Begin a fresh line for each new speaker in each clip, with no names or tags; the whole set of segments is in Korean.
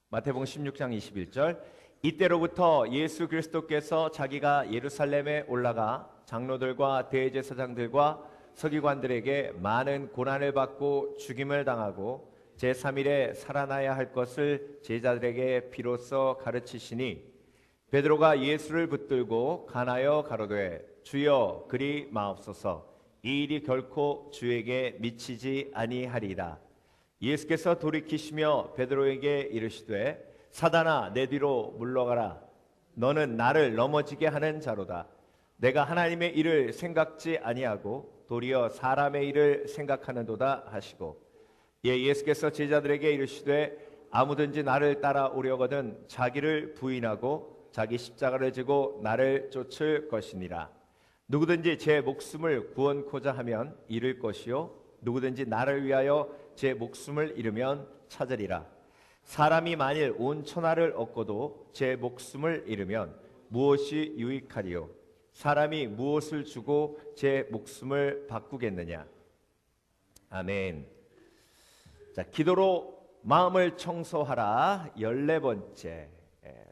마태복음 16장 21절. 이때로부터 예수 그리스도께서 자기가 예루살렘에 올라가 장로들과 대제사장들과 서기관들에게 많은 고난을 받고 죽임을 당하고 제3일에 살아나야 할 것을 제자들에게 비로소 가르치시니, 베드로가 예수를 붙들고 간하여 가로되 주여 그리 마옵소서, 이 일이 결코 주에게 미치지 아니하리라. 예수께서 돌이키시며 베드로에게 이르시되 사단아 내 뒤로 물러가라. 너는 나를 넘어지게 하는 자로다. 내가 하나님의 일을 생각지 아니하고 도리어 사람의 일을 생각하는도다 하시고, 예수께서 제자들에게 이르시되 아무든지 나를 따라오려거든 자기를 부인하고 자기 십자가를 지고 나를 쫓을 것이니라. 누구든지 제 목숨을 구원코자 하면 잃을 것이요 누구든지 나를 위하여 제 목숨을 잃으면 찾으리라. 사람이 만일 온 천하를 얻고도 제 목숨을 잃으면 무엇이 유익하리요? 사람이 무엇을 주고 제 목숨을 바꾸겠느냐? 아멘. 자, 기도로 마음을 청소하라 14번째.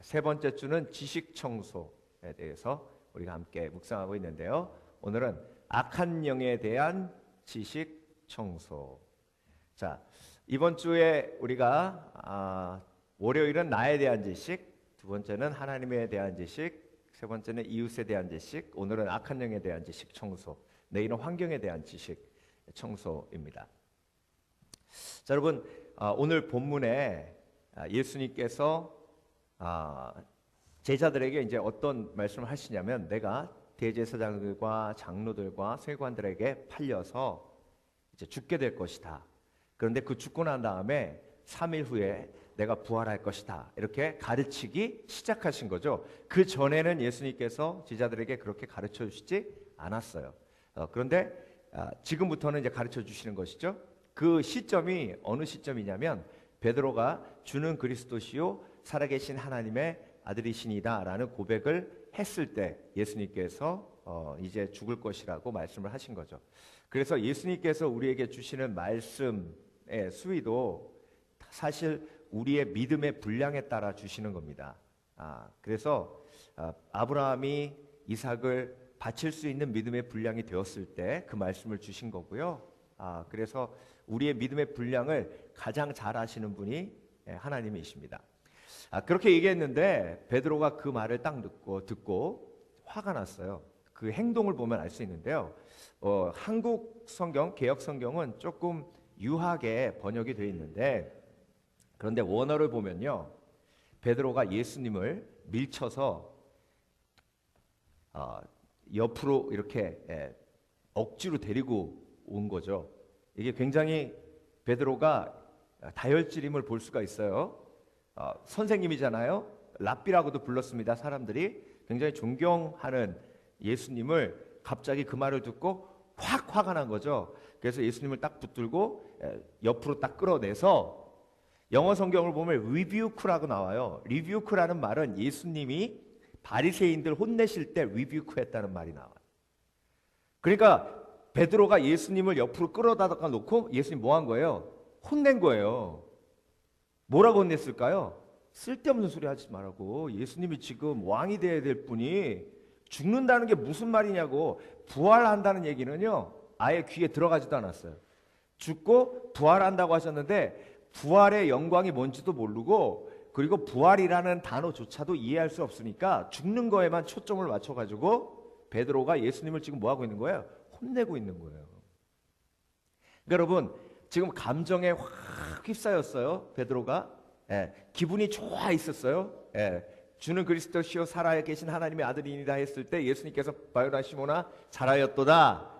세 번째 주는 지식 청소에 대해서 우리가 함께 묵상하고 있는데요. 오늘은 악한 영에 대한 지식 청소. 자, 이번 주에 우리가 월요일은 나에 대한 지식, 두 번째는 하나님에 대한 지식, 세 번째는 이웃에 대한 지식, 오늘은 악한 영에 대한 지식 청소, 내일은 환경에 대한 지식 청소입니다. 자, 여러분, 오늘 본문에 예수님께서 제자들에게 이제 어떤 말씀을 하시냐면, 내가 대제사장들과 장로들과 세관들에게 팔려서 이제 죽게 될 것이다. 그런데 그 죽고 난 다음에 3일 후에 내가 부활할 것이다. 이렇게 가르치기 시작하신 거죠. 그 전에는 예수님께서 제자들에게 그렇게 가르쳐 주시지 않았어요. 그런데 지금부터는 이제 가르쳐 주시는 것이죠. 그 시점이 어느 시점이냐면, 베드로가 주는 그리스도시요 살아계신 하나님의 아들이시니다 라는 고백을 했을 때 예수님께서 이제 죽을 것이라고 말씀을 하신 거죠. 그래서 예수님께서 우리에게 주시는 말씀의 수위도 사실 우리의 믿음의 분량에 따라 주시는 겁니다. 그래서 아브라함이 이삭을 바칠 수 있는 믿음의 분량이 되었을 때 그 말씀을 주신 거고요. 그래서 우리의 믿음의 분량을 가장 잘 아시는 분이 하나님이십니다. 그렇게 얘기했는데 베드로가 그 말을 딱 듣고 화가 났어요. 그 행동을 보면 알 수 있는데요. 한국 성경, 개역 성경은 조금 유하게 번역이 되어 있는데, 그런데 원어를 보면요, 베드로가 예수님을 밀쳐서 옆으로 이렇게 억지로 데리고 온 거죠. 이게 굉장히 베드로가 다혈질임을 볼 수가 있어요. 선생님이잖아요. 랍비라고도 불렀습니다. 사람들이 굉장히 존경하는 예수님을 갑자기 그 말을 듣고 확 화가 난 거죠. 그래서 예수님을 딱 붙들고 옆으로 딱 끌어내서, 영어 성경을 보면 rebuke라고 나와요. rebuke라는 말은 예수님이 바리새인들 혼내실 때 rebuke했다는 말이 나와요. 그러니까 베드로가 예수님을 옆으로 끌어다가 놓고 예수님 뭐 한 거예요? 혼낸 거예요. 뭐라고 혼냈을까요? 쓸데없는 소리 하지 말라고. 예수님이 지금 왕이 돼야 될 분이 죽는다는 게 무슨 말이냐고. 부활한다는 얘기는요, 아예 귀에 들어가지도 않았어요. 죽고 부활한다고 하셨는데 부활의 영광이 뭔지도 모르고, 그리고 부활이라는 단어조차도 이해할 수 없으니까 죽는 거에만 초점을 맞춰가지고 베드로가 예수님을 지금 뭐 하고 있는 거예요? 혼내고 있는 거예요. 그러니까 여러분, 지금 감정에 확 휩싸였어요. 베드로가 기분이 좋아 있었어요. 주는 그리스도시요 살아계신 하나님의 아들이니라 했을 때 예수님께서 바요나 시몬아 잘하였도다.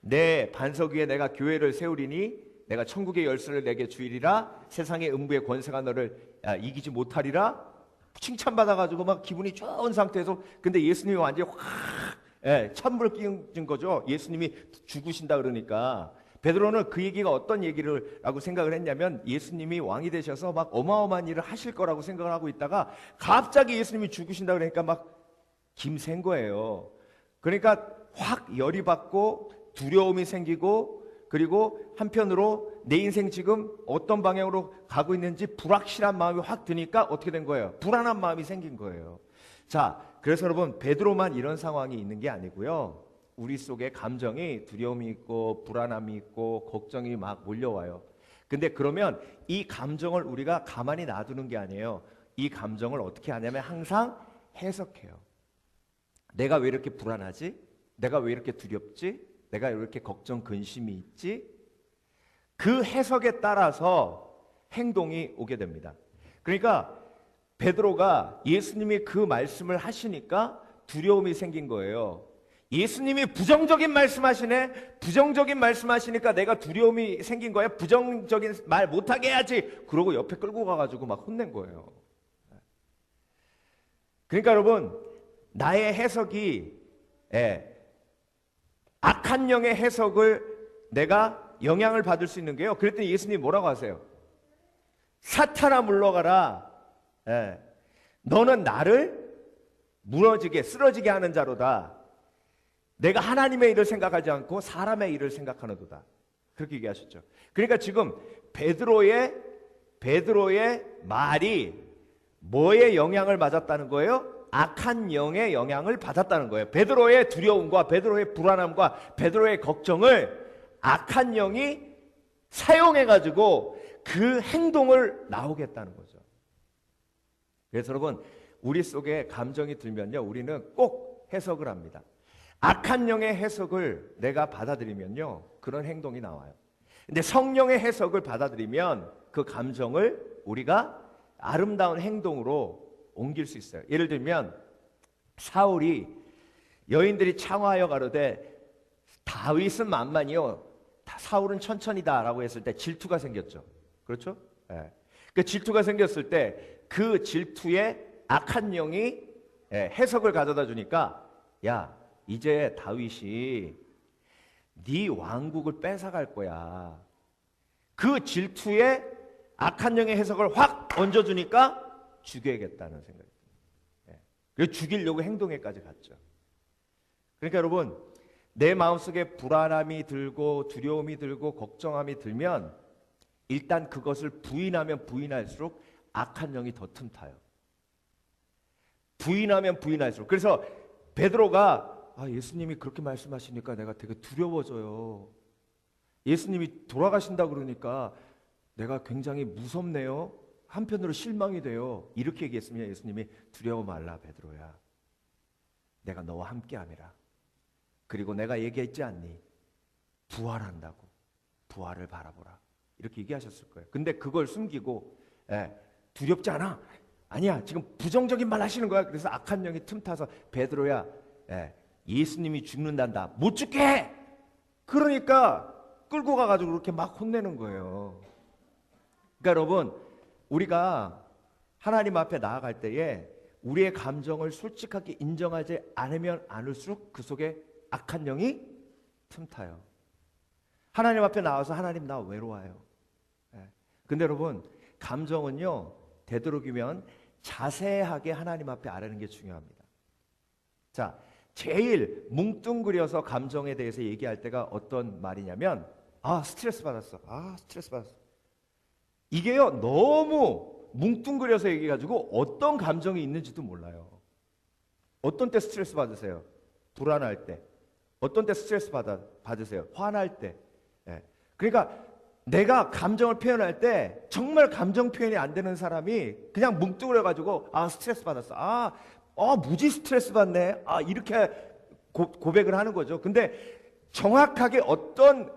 내 반석 위에 내가 교회를 세우리니 내가 천국의 열쇠를 내게 주이리라. 세상의 음부의 권세가 너를 이기지 못하리라. 칭찬받아가지고 막 기분이 좋은 상태에서, 근데 예수님이 완전히 확 찬물 끼얹은 거죠. 예수님이 죽으신다 그러니까. 베드로는 그 얘기가 어떤 얘기라고 생각을 했냐면, 예수님이 왕이 되셔서 막 어마어마한 일을 하실 거라고 생각을 하고 있다가 갑자기 예수님이 죽으신다 그러니까 막 김샌 거예요. 그러니까 확 열이 받고 두려움이 생기고, 그리고 한편으로 내 인생 지금 어떤 방향으로 가고 있는지 불확실한 마음이 확 드니까 어떻게 된 거예요? 불안한 마음이 생긴 거예요. 자, 그래서 여러분 베드로만 이런 상황이 있는 게 아니고요. 우리 속에 감정이 두려움이 있고 불안함이 있고 걱정이 막 몰려와요. 근데 그러면 이 감정을 우리가 가만히 놔두는 게 아니에요. 이 감정을 어떻게 하냐면 항상 해석해요. 내가 왜 이렇게 불안하지? 내가 왜 이렇게 두렵지? 내가 왜 이렇게 걱정, 근심이 있지? 그 해석에 따라서 행동이 오게 됩니다. 그러니까 베드로가 예수님이 그 말씀을 하시니까 두려움이 생긴 거예요. 예수님이 부정적인 말씀하시네. 부정적인 말씀하시니까 내가 두려움이 생긴 거야. 부정적인 말 못하게 해야지. 그러고 옆에 끌고 가가지고 막 혼낸 거예요. 그러니까 여러분, 나의 해석이 악한 영의 해석을 내가 영향을 받을 수 있는 게요. 그랬더니 예수님이 뭐라고 하세요? 사탄아 물러가라. 너는 나를 무너지게 쓰러지게 하는 자로다. 내가 하나님의 일을 생각하지 않고 사람의 일을 생각하는도다. 그렇게 얘기하셨죠. 그러니까 지금 베드로의 말이 뭐에 영향을 맞았다는 거예요? 악한 영의 영향을 받았다는 거예요. 베드로의 두려움과 베드로의 불안함과 베드로의 걱정을 악한 영이 사용해가지고 그 행동을 나오겠다는 거죠. 그래서 여러분, 우리 속에 감정이 들면요, 우리는 꼭 해석을 합니다. 악한 영의 해석을 내가 받아들이면요, 그런 행동이 나와요. 근데 성령의 해석을 받아들이면 그 감정을 우리가 아름다운 행동으로 옮길 수 있어요. 예를 들면 사울이 여인들이 창화하여 가로되 다윗은 만만이요 사울은 천천히다라고 했을 때 질투가 생겼죠. 그렇죠? 그 질투가 생겼을 때 그 질투에 악한 영이 해석을 가져다 주니까 야, 이제 다윗이 네 왕국을 뺏어갈 거야. 그 질투에 악한 영의 해석을 확 얹어주니까 죽여야겠다는 생각이 듭니다. 그래서 죽이려고 행동에까지 갔죠. 그러니까 여러분, 내 마음속에 불안함이 들고 두려움이 들고 걱정함이 들면 일단 그것을 부인하면 부인할수록 악한 영이 더 틈타요. 부인하면 부인할수록. 그래서 베드로가 예수님이 그렇게 말씀하시니까 내가 되게 두려워져요. 예수님이 돌아가신다 그러니까 내가 굉장히 무섭네요. 한편으로 실망이 돼요. 이렇게 얘기했으면 예수님이 두려워 말라 베드로야. 내가 너와 함께함이라. 그리고 내가 얘기했지 않니? 부활한다고. 부활을 바라보라. 이렇게 얘기하셨을 거예요. 근데 그걸 숨기고 두렵지 않아? 아니야. 지금 부정적인 말 하시는 거야. 그래서 악한 영이 틈타서 베드로야 예수님이 죽는단다. 못 죽게 해! 그러니까 끌고 가가지고 그렇게 막 혼내는 거예요. 그러니까 여러분, 우리가 하나님 앞에 나아갈 때에 우리의 감정을 솔직하게 인정하지 않으면 않을수록 그 속에 악한 영이 틈타요. 하나님 앞에 나와서 하나님 나 외로워요. 근데 여러분, 감정은요, 되도록이면 자세하게 하나님 앞에 아뢰는 게 중요합니다. 자, 제일 뭉뚱그려서 감정에 대해서 얘기할 때가 어떤 말이냐면 스트레스 받았어. 스트레스 받았어. 이게요, 너무 뭉뚱그려서 얘기해가지고 어떤 감정이 있는지도 몰라요. 어떤 때 스트레스 받으세요? 불안할 때. 어떤 때 스트레스 받으세요? 화날 때. 그러니까 내가 감정을 표현할 때 정말 감정 표현이 안 되는 사람이 그냥 뭉뚱그려가지고 스트레스 받았어. 무지 스트레스 받네. 이렇게 고백을 하는 거죠. 근데 정확하게 어떤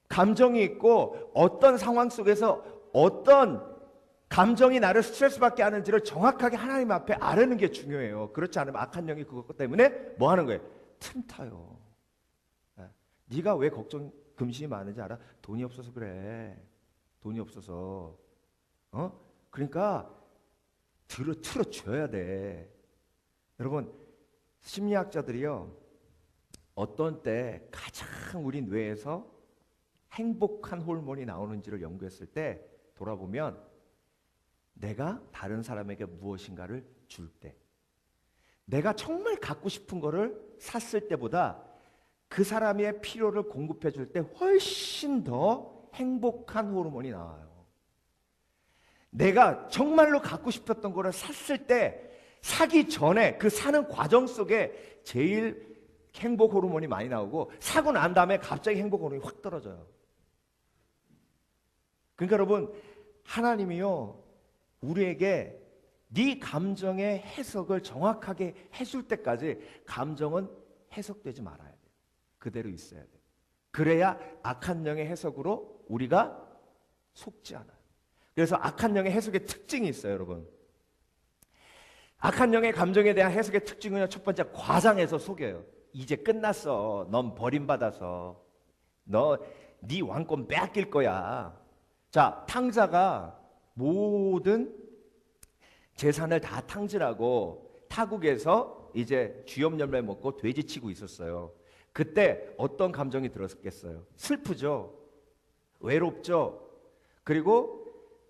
감정이 있고 어떤 상황 속에서 어떤 감정이 나를 스트레스 받게 하는지를 정확하게 하나님 앞에 아뢰는 게 중요해요. 그렇지 않으면 악한 영이 그것 때문에 뭐 하는 거예요? 틈타요. 네가 왜 걱정 금심이 많은지 알아? 돈이 없어서 그래. 돈이 없어서. 그러니까 틀어줘야 돼. 여러분, 심리학자들이요, 어떤 때 가장 우리 뇌에서 행복한 호르몬이 나오는지를 연구했을 때 돌아보면 내가 다른 사람에게 무엇인가를 줄 때, 내가 정말 갖고 싶은 거를 샀을 때보다 그 사람의 필요를 공급해 줄 때 훨씬 더 행복한 호르몬이 나와요. 내가 정말로 갖고 싶었던 거를 샀을 때 사기 전에 그 사는 과정 속에 제일 행복 호르몬이 많이 나오고 사고 난 다음에 갑자기 행복 호르몬이 확 떨어져요. 그러니까 여러분, 하나님이요 우리에게 네 감정의 해석을 정확하게 해줄 때까지 감정은 해석되지 말아야 돼요. 그대로 있어야 돼요. 그래야 악한 영의 해석으로 우리가 속지 않아요. 그래서 악한 영의 해석의 특징이 있어요, 여러분. 악한 영의 감정에 대한 해석의 특징은요, 첫 번째, 과장해서 속여요. 이제 끝났어. 넌 버림받아서. 네 왕권 빼앗길 거야. 자, 탕자가 모든 재산을 다 탕진하고 타국에서 이제 쥐염 열매 먹고 돼지 치고 있었어요. 그때 어떤 감정이 들었겠어요? 슬프죠. 외롭죠. 그리고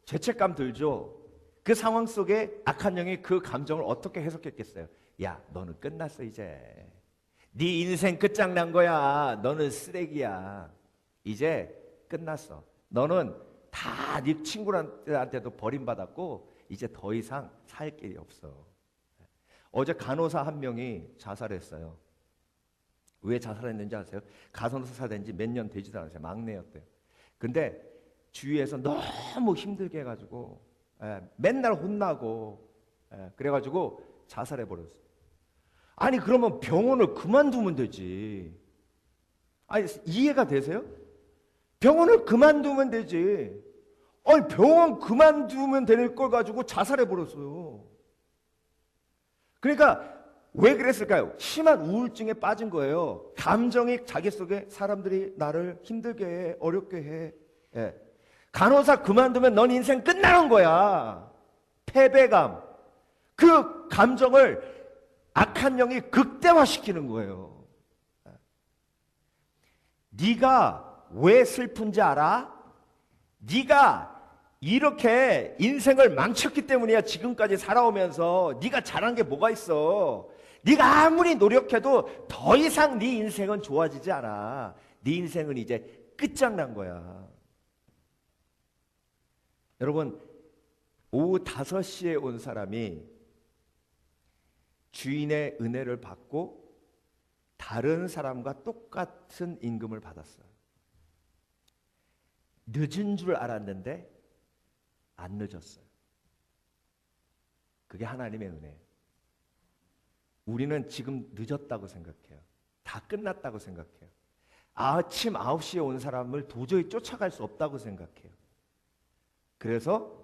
죄책감 들죠. 그 상황 속에 악한 영이 그 감정을 어떻게 해석했겠어요? 야, 너는 끝났어 이제. 네 인생 끝장난 거야. 너는 쓰레기야. 이제 끝났어. 너는 다 네 친구한테도 버림받았고 이제 더 이상 살 길이 없어. 어제 간호사 한 명이 자살했어요. 왜 자살했는지 아세요? 간호사 된 지 몇 년 되지도 않았어요. 막내였대요. 근데 주위에서 너무 힘들게 해가지고 맨날 혼나고 그래가지고 자살해버렸어요. 아니 그러면 병원을 그만두면 되지. 아니 이해가 되세요? 병원을 그만두면 되지. 아니 병원 그만두면 될 걸 가지고 자살해버렸어요. 그러니까 왜 그랬을까요? 심한 우울증에 빠진 거예요. 감정이 자기 속에 사람들이 나를 힘들게 해, 어렵게 해. 간호사 그만두면 넌 인생 끝나는 거야. 패배감. 그 감정을 악한 영이 극대화시키는 거예요. 네가 왜 슬픈지 알아? 네가 이렇게 인생을 망쳤기 때문이야. 지금까지 살아오면서 네가 잘한 게 뭐가 있어? 네가 아무리 노력해도 더 이상 네 인생은 좋아지지 않아. 네 인생은 이제 끝장난 거야. 여러분, 오후 5시에 온 사람이 주인의 은혜를 받고 다른 사람과 똑같은 임금을 받았어요. 늦은 줄 알았는데 안 늦었어요. 그게 하나님의 은혜예요. 우리는 지금 늦었다고 생각해요. 다 끝났다고 생각해요. 아침 9시에 온 사람을 도저히 쫓아갈 수 없다고 생각해요. 그래서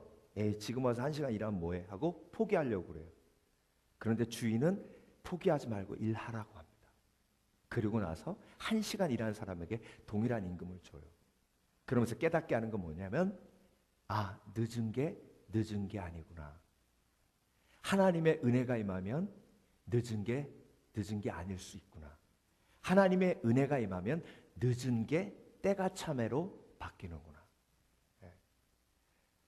지금 와서 1시간 일하면 뭐해? 하고 포기하려고 그래요. 그런데 주인은 포기하지 말고 일하라고 합니다. 그리고 나서 1시간 일하는 사람에게 동일한 임금을 줘요. 그러면서 깨닫게 하는 건 뭐냐면 늦은 게 아니구나. 하나님의 은혜가 임하면 늦은 게 아닐 수 있구나. 하나님의 은혜가 임하면 늦은 게 때가 참애로 바뀌는구나.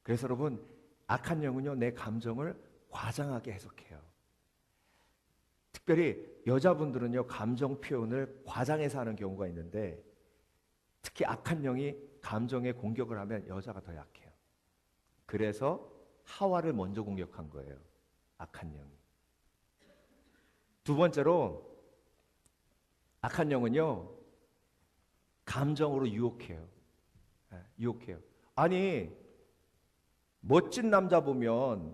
그래서 여러분, 악한 영은요, 내 감정을 과장하게 해석해요. 특별히 여자분들은요, 감정 표현을 과장해서 하는 경우가 있는데, 특히 악한 영이 감정에 공격을 하면 여자가 더 약해요. 그래서 하와를 먼저 공격한 거예요. 악한 영이. 두 번째로 악한 영은요, 감정으로 유혹해요. 유혹해요. 아니 멋진 남자 보면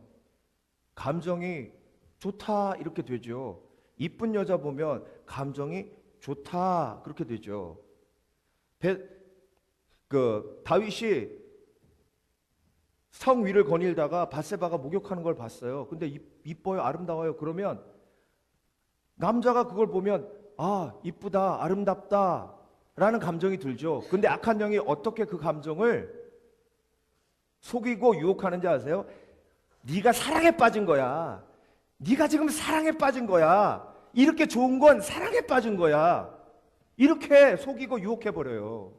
감정이 좋다 이렇게 되죠. 이쁜 여자 보면 감정이 좋다 그렇게 되죠. 다윗이 성 위를 거닐다가 밧세바가 목욕하는 걸 봤어요. 근데 이뻐요, 아름다워요. 그러면 남자가 그걸 보면 이쁘다, 아름답다 라는 감정이 들죠. 근데 악한 영이 어떻게 그 감정을 속이고 유혹하는지 아세요? 네가 사랑에 빠진 거야. 네가 지금 사랑에 빠진 거야. 이렇게 좋은 건 사랑에 빠진 거야. 이렇게 속이고 유혹해버려요.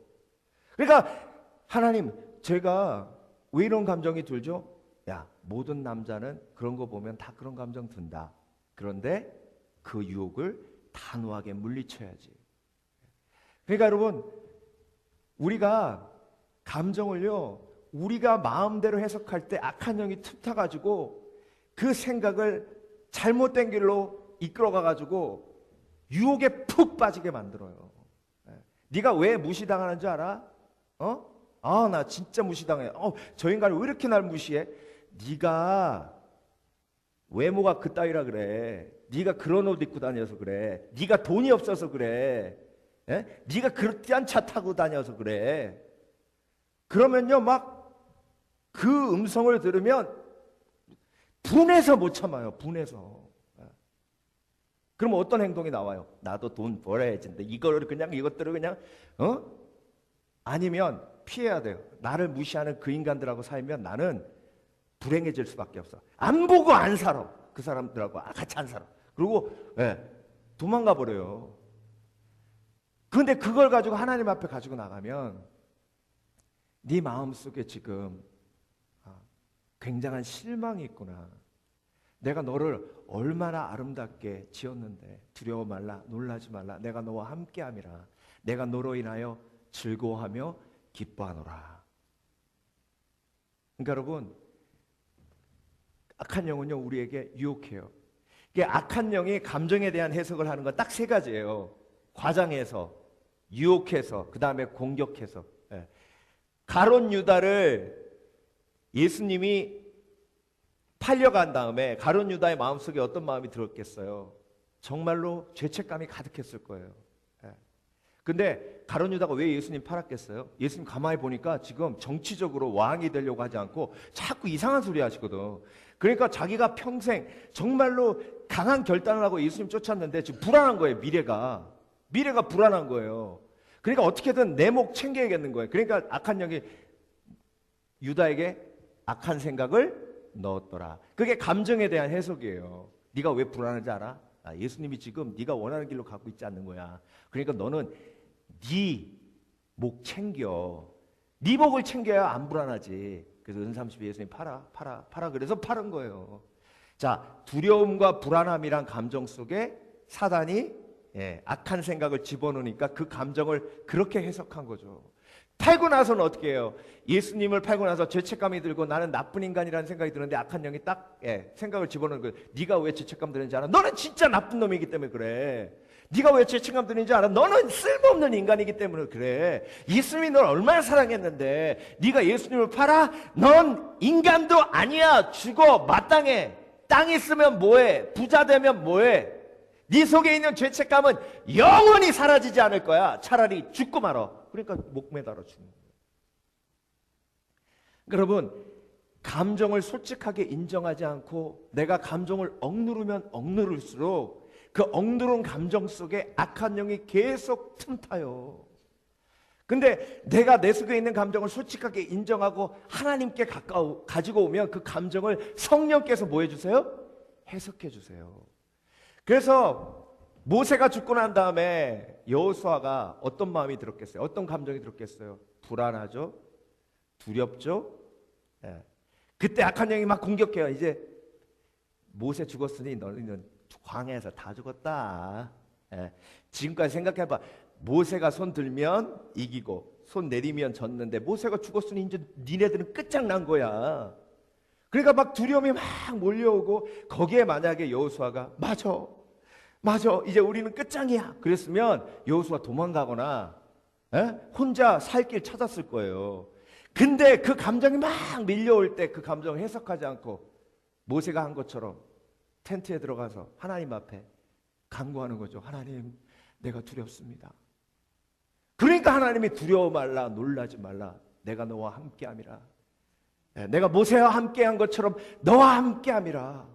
그러니까 하나님, 제가 왜 이런 감정이 들죠? 야, 모든 남자는 그런 거 보면 다 그런 감정 든다. 그런데 그 유혹을 단호하게 물리쳐야지. 그러니까 여러분, 우리가 감정을요, 우리가 마음대로 해석할 때 악한 영이 틈타가지고 그 생각을 잘못된 길로 이끌어가가지고 유혹에 푹 빠지게 만들어요. 네가 왜 무시당하는 줄 알아? 나 진짜 무시당해. 저 인간이 왜 이렇게 날 무시해? 네가 외모가 그따위라 그래. 네가 그런 옷 입고 다녀서 그래. 네가 돈이 없어서 그래. 네가 그렇게한 차 타고 다녀서 그래. 그러면요, 막 그 음성을 들으면 분해서 못 참아요. 분해서. 그럼 어떤 행동이 나와요? 나도 돈 벌어야지. 이거를 그냥 이것들을 그냥 아니면 피해야 돼요. 나를 무시하는 그 인간들하고 살면 나는 불행해질 수밖에 없어. 안 보고 안 살아. 그 사람들하고 같이 안 살아. 그리고 도망가 버려요. 그런데 그걸 가지고 하나님 앞에 가지고 나가면 네 마음속에 지금 굉장한 실망이 있구나. 내가 너를 얼마나 아름답게 지었는데 두려워 말라, 놀라지 말라. 내가 너와 함께함이라. 내가 너로 인하여 즐거워하며 기뻐하노라. 그러니까 여러분, 악한 영은요, 우리에게 유혹해요. 이게 악한 영이 감정에 대한 해석을 하는 건 딱 세 가지예요. 과장해서, 유혹해서, 그 다음에 공격해서. 가룟 유다를 예수님이 팔려간 다음에 가룟 유다의 마음속에 어떤 마음이 들었겠어요? 정말로 죄책감이 가득했을 거예요. 근데 가룟 유다가 왜 예수님 팔았겠어요? 예수님 가만히 보니까 지금 정치적으로 왕이 되려고 하지 않고 자꾸 이상한 소리 하시거든. 그러니까 자기가 평생 정말로 강한 결단을 하고 예수님 쫓았는데 지금 불안한 거예요. 미래가 불안한 거예요. 그러니까 어떻게든 내 목 챙겨야겠는 거예요. 그러니까 악한 영이 유다에게 악한 생각을 넣었더라. 그게 감정에 대한 해석이에요. 네가 왜 불안한지 알아? 예수님이 지금 네가 원하는 길로 가고 있지 않는 거야. 그러니까 너는 네 목 챙겨. 네 목을 챙겨야 안 불안하지. 그래서 은삼십에 예수님 팔아. 그래서 팔은 거예요. 자, 두려움과 불안함이란 감정 속에 사단이 악한 생각을 집어넣으니까 그 감정을 그렇게 해석한 거죠. 팔고 나서는 어떻게 해요? 예수님을 팔고 나서 죄책감이 들고 나는 나쁜 인간이라는 생각이 드는데 악한 영이 딱 생각을 집어넣는 거예요. 네가 왜 죄책감 드는지 알아? 너는 진짜 나쁜 놈이기 때문에 그래. 네가 왜 죄책감 드는지 알아? 너는 쓸모없는 인간이기 때문에 그래. 예수님이 널 얼마나 사랑했는데 네가 예수님을 팔아? 넌 인간도 아니야. 죽어. 마땅해. 땅 있으면 뭐해? 부자 되면 뭐해? 네 속에 있는 죄책감은 영원히 사라지지 않을 거야. 차라리 죽고 말어. 그러니까 목 매달아 주는 거예요. 여러분, 감정을 솔직하게 인정하지 않고 내가 감정을 억누르면 억누를수록 그 억누른 감정 속에 악한 영이 계속 틈타요. 근데 내가 내 속에 있는 감정을 솔직하게 인정하고 하나님께 가지고 오면 그 감정을 성령께서 뭐 해주세요? 해석해 주세요. 그래서 모세가 죽고 난 다음에 여호수아가 어떤 마음이 들었겠어요? 어떤 감정이 들었겠어요? 불안하죠? 두렵죠? 그때 악한 영이 막 공격해요. 이제 모세 죽었으니 너희는 광야에서 다 죽었다. 지금까지 생각해봐. 모세가 손 들면 이기고 손 내리면 졌는데 모세가 죽었으니 이제 니네들은 끝장난 거야. 그러니까 막 두려움이 막 몰려오고 거기에 만약에 여호수아가 맞아 이제 우리는 끝장이야 그랬으면 여호수아 도망가거나 혼자 살 길 찾았을 거예요. 근데 그 감정이 막 밀려올 때 그 감정을 해석하지 않고 모세가 한 것처럼 텐트에 들어가서 하나님 앞에 간구하는 거죠. 하나님, 내가 두렵습니다. 그러니까 하나님이 두려워 말라, 놀라지 말라, 내가 너와 함께함이라. 내가 모세와 함께한 것처럼 너와 함께함이라.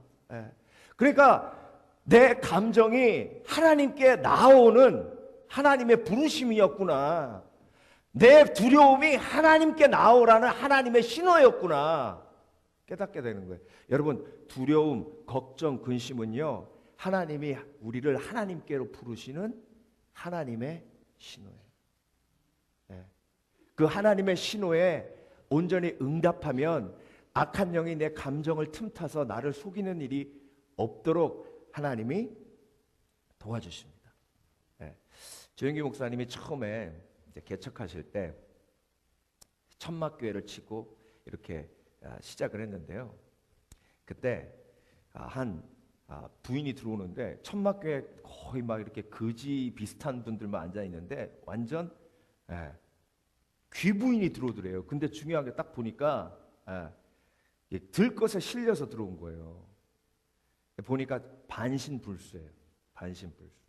그러니까 내 감정이 하나님께 나오는 하나님의 부르심이었구나. 내 두려움이 하나님께 나오라는 하나님의 신호였구나. 깨닫게 되는 거예요. 여러분, 두려움, 걱정, 근심은요, 하나님이 우리를 하나님께로 부르시는 하나님의 신호예요. 그 하나님의 신호에 온전히 응답하면 악한 영이 내 감정을 틈타서 나를 속이는 일이 없도록 하나님이 도와주십니다. 조영기 목사님이 처음에 이제 개척하실 때 천막교회를 치고 이렇게 시작을 했는데요. 그때 한 부인이 들어오는데 천막교회 거의 막 이렇게 거지 비슷한 분들만 앉아 있는데 완전 귀부인이 들어오더래요. 근데 중요한 게 딱 보니까 들것에 실려서 들어온 거예요. 보니까 반신불수예요. 반신불수.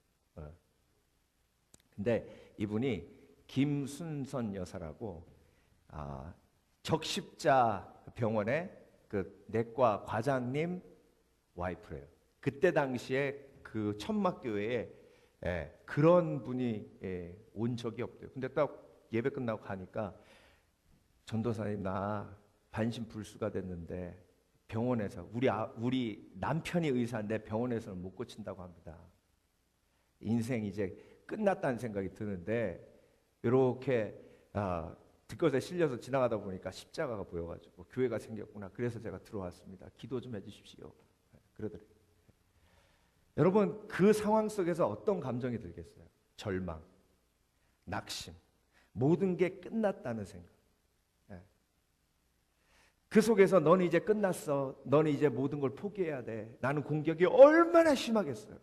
근데 이분이 김순선 여사라고 적십자 병원의 그 내과 과장님 와이프래요. 그때 당시에 그 천막교회에 그런 분이 온 적이 없대요. 근데 딱 예배 끝나고 가니까 전도사님 나 반신불수가 됐는데 병원에서 우리 남편이 의사인데 병원에서는 못 고친다고 합니다. 인생 이제 끝났다는 생각이 드는데 이렇게 들것에 실려서 지나가다 보니까 십자가가 보여가지고 교회가 생겼구나. 그래서 제가 들어왔습니다. 기도 좀 해주십시오. 그러더래요. 여러분 그 상황 속에서 어떤 감정이 들겠어요? 절망, 낙심, 모든 게 끝났다는 생각. 그 속에서 너는 이제 끝났어. 너는 이제 모든 걸 포기해야 돼. 나는 공격이 얼마나 심하겠어요.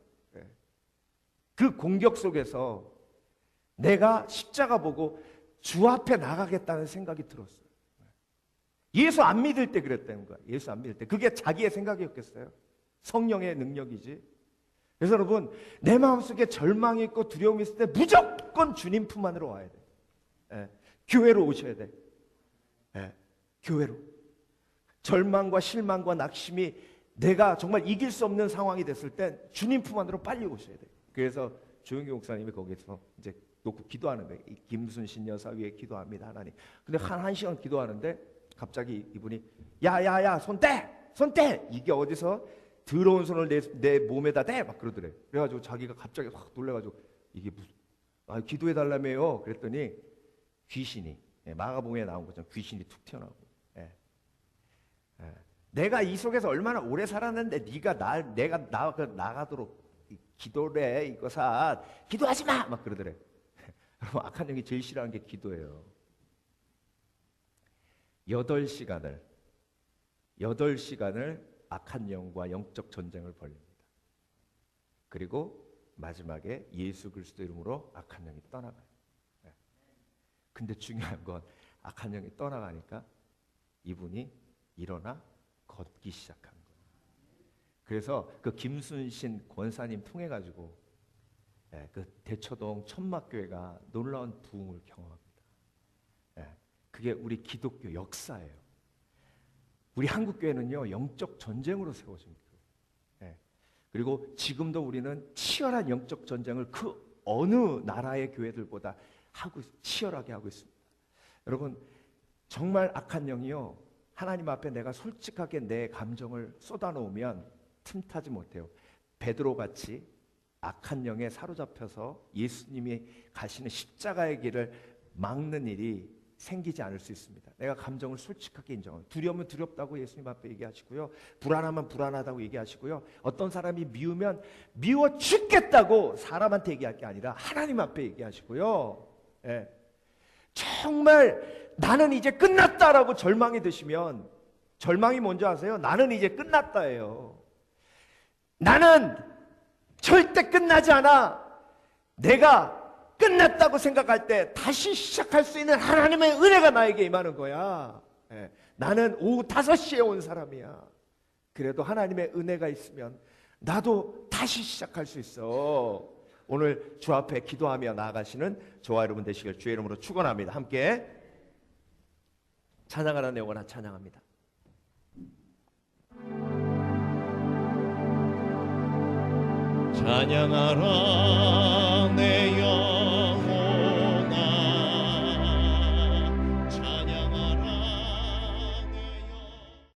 그 공격 속에서 내가 십자가 보고 주 앞에 나가겠다는 생각이 들었어요. 예수 안 믿을 때 그랬다는 거야. 예수 안 믿을 때. 그게 자기의 생각이었겠어요? 성령의 능력이지. 그래서 여러분 내 마음속에 절망이 있고 두려움이 있을 때 무조건 주님 품 안으로 와야 돼. 교회로 오셔야 돼. 교회로. 절망과 실망과 낙심이 내가 정말 이길 수 없는 상황이 됐을 때 주님 품 안으로 빨리 오셔야 돼. 그래서 조영기 목사님이 거기서 이제 놓고 기도하는 거예요. 김순신 여사 위에 기도합니다, 하나님. 근데 한 시간 기도하는데 갑자기 이분이 야야야 손 떼! 손 떼! 이게 어디서 더러운 손을 내 몸에다 대! 막 그러더래. 그래가지고 자기가 갑자기 확 놀래가지고 이게 무슨 기도해 달라며요. 그랬더니 귀신이 마가복음에 나온 것처럼 귀신이 툭 튀어나오고 내가 이 속에서 얼마나 오래 살았는데 네가 내가 나가도록 기도를 해 이거사 기도하지 마! 막 그러더래. 여러분 악한 영이 제일 싫어하는 게 기도예요. 8시간을 악한 영과 영적 전쟁을 벌립니다. 그리고 마지막에 예수 그리스도 이름으로 악한 영이 떠나가요. 근데 중요한 건 악한 영이 떠나가니까 이분이 일어나 걷기 시작한 거예요. 그래서 그 김순신 권사님 통해 가지고 그 대처동 천막교회가 놀라운 부흥을 경험합니다. 그게 우리 기독교 역사예요. 우리 한국교회는요 영적 전쟁으로 세워진 교회. 그리고 지금도 우리는 치열한 영적 전쟁을 그 어느 나라의 교회들보다 치열하게 하고 있습니다. 여러분 정말 악한 영이요 하나님 앞에 내가 솔직하게 내 감정을 쏟아놓으면 틈타지 못해요. 베드로같이 악한 영에 사로잡혀서 예수님이 가시는 십자가의 길을 막는 일이 생기지 않을 수 있습니다. 내가 감정을 솔직하게 인정하고 두려우면 두렵다고 예수님 앞에 얘기하시고요. 불안하면 불안하다고 얘기하시고요. 어떤 사람이 미우면 미워 죽겠다고 사람한테 얘기할 게 아니라 하나님 앞에 얘기하시고요. 정말 나는 이제 끝났다라고 절망이 드시면 절망이 뭔지 아세요? 나는 이제 끝났다예요. 나는 절대 끝나지 않아. 내가 끝났다고 생각할 때 다시 시작할 수 있는 하나님의 은혜가 나에게 임하는 거야. 나는 오후 5시에 온 사람이야. 그래도 하나님의 은혜가 있으면 나도 다시 시작할 수 있어. 오늘 주 앞에 기도하며 나아가시는 저와 여러분 되시길 주의 이름으로 축원합니다. 함께 찬양하라 내 영혼아 찬양합니다. 찬양하라